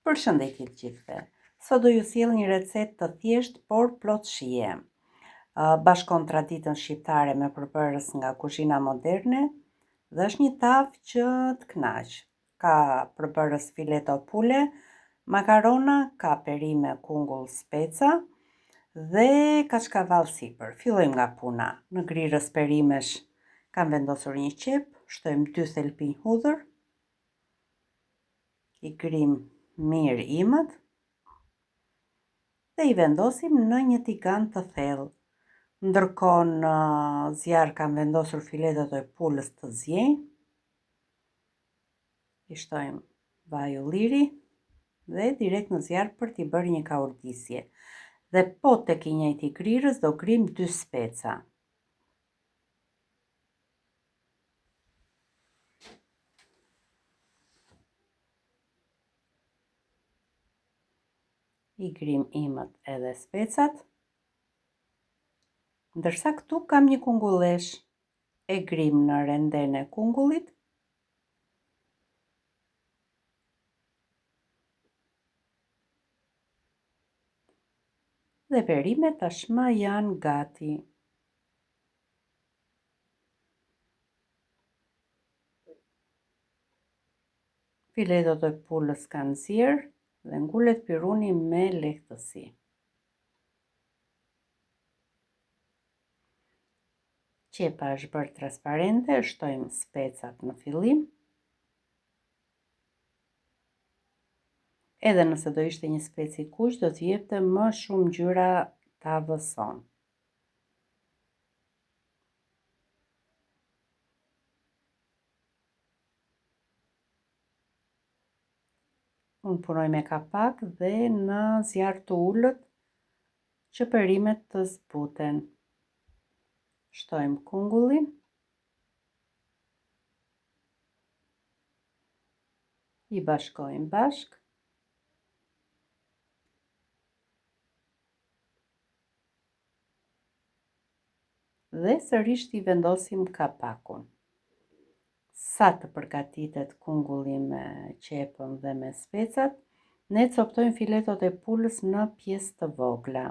Përshëndetje të gjithëve. Sot do ju sjell një recetë të thjeshtë por plot shije. Bashkon traditën shqiptare me përbërës nga kuzhina moderne dhe është një tavë që të kënaq. Ka përbërës fileto pule, makarona, ka perime, kungull, speca dhe kachkavall sipër. Fillojmë nga puna. Në grirës perimesh kam vendosur një qep, shtojmë 2 thelpinj hudhër, i grim mirë imët dhe i vendosim në një tigan të thellë. Ndërkohë në zjarr kam vendosur filetot e pulës të zjenj. I shtojmë vaj ulliri dhe direkt në zjarr për t'i bërë një kaurdisje. Dhe po tek i njëjti grirës do grim 2 speca. I grim imët edhe specat, ndërsa këtu kam një kungullesh, e grim në renden e kungullit, dhe perimet tashmë janë gati. Filetot e pulës kanë zier dhe ngullet piruni me lehtësi. Qepa është bërë transparente, shtojmë specat në fillim. Edhe nëse do ishte një speci kuq, do të jepte më shumë ngjyra tavës son. Unë punoj me kapak dhe në zjarr të ulët që perimet të zbuten. Shtojmë kungullin, i bashkojmë bashk, dhe sërish t'i vendosim kapakun. Sa të përgatitet kungulli me qepën dhe me specat, ne coptojmë filetot e pulës në pjesë të vogla.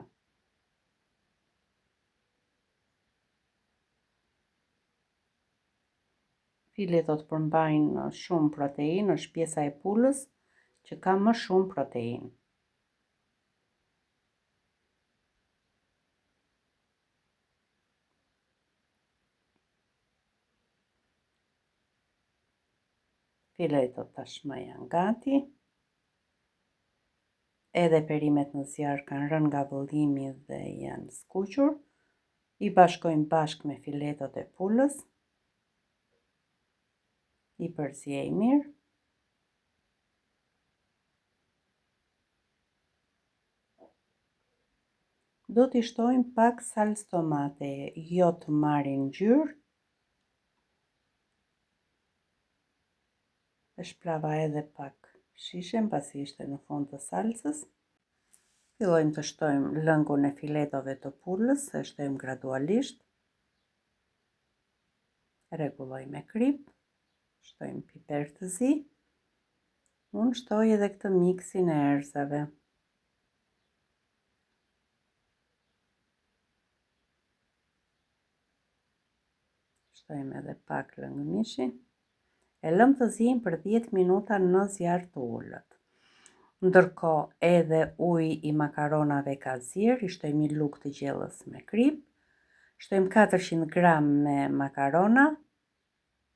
Filetot përmbajnë shumë proteinë, është pjesa e pulës që ka më shumë proteinë. Filetot tashmë janë gati. Edhe perimet në zjarr kanë rënë nga vëllimi dhe janë skuqur. I bashkojmë bashk me filetot e pulës. I përziej mirë. Do t'i shtojmë pak salcë tomate, jo të marrin ngjyrë. E shplava edhe pak shishen pasi ishte në fund të salcës. Fillojmë të shtojmë lëngun e filetove të pulës, e shtojmë gradualisht. Rregulloj me krip, shtojmë piper të zi. Unë shtoj edhe këtë miksin e erëzave. Shtojmë edhe pak lëng mishi. E lëm të zinë për 10 minuta në zjarr të ulët. Ndërkohë edhe uji i makaronave ka zier, i shtojmë një lugë të gjellës me krip. Shtojmë 400 gram me makarona.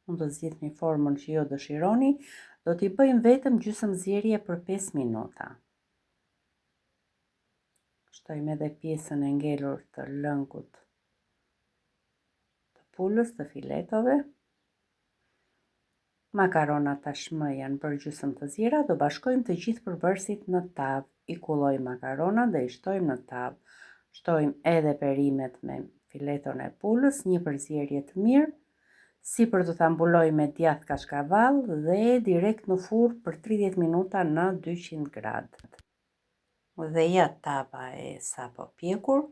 Unë do zgjidhni formën që ju dëshironi. Do t'i bëjmë vetëm gjysmë zierje për 5 minuta. Shtojmë edhe pjesën e ngelur të lëngut të pulës, të filetove. Makarona tashmë janë bërë gjysmë të ziera, do bashkojmë të gjithë përbërësit në tavë. I kullojmë makarona dhe i shtojmë në tavë. Shtojmë edhe perimet me fileton e pulës, një përzierje të mirë. Sipër do ta mbuloj me djathë kachkavall dhe direkt në furrë për 30 minuta në 200 gradë. Dhe ja tava e sapo pjekur.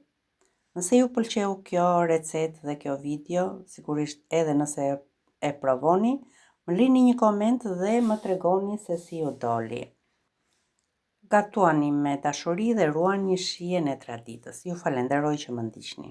Nëse ju pëlqeu kjo recetë dhe kjo video, sigurisht edhe nëse e provoni, më lini një koment dhe më tregoni se si ju doli. Gatuani me dashuri dhe ruani shijen e traditës. Ju falenderoj që më ndiqni.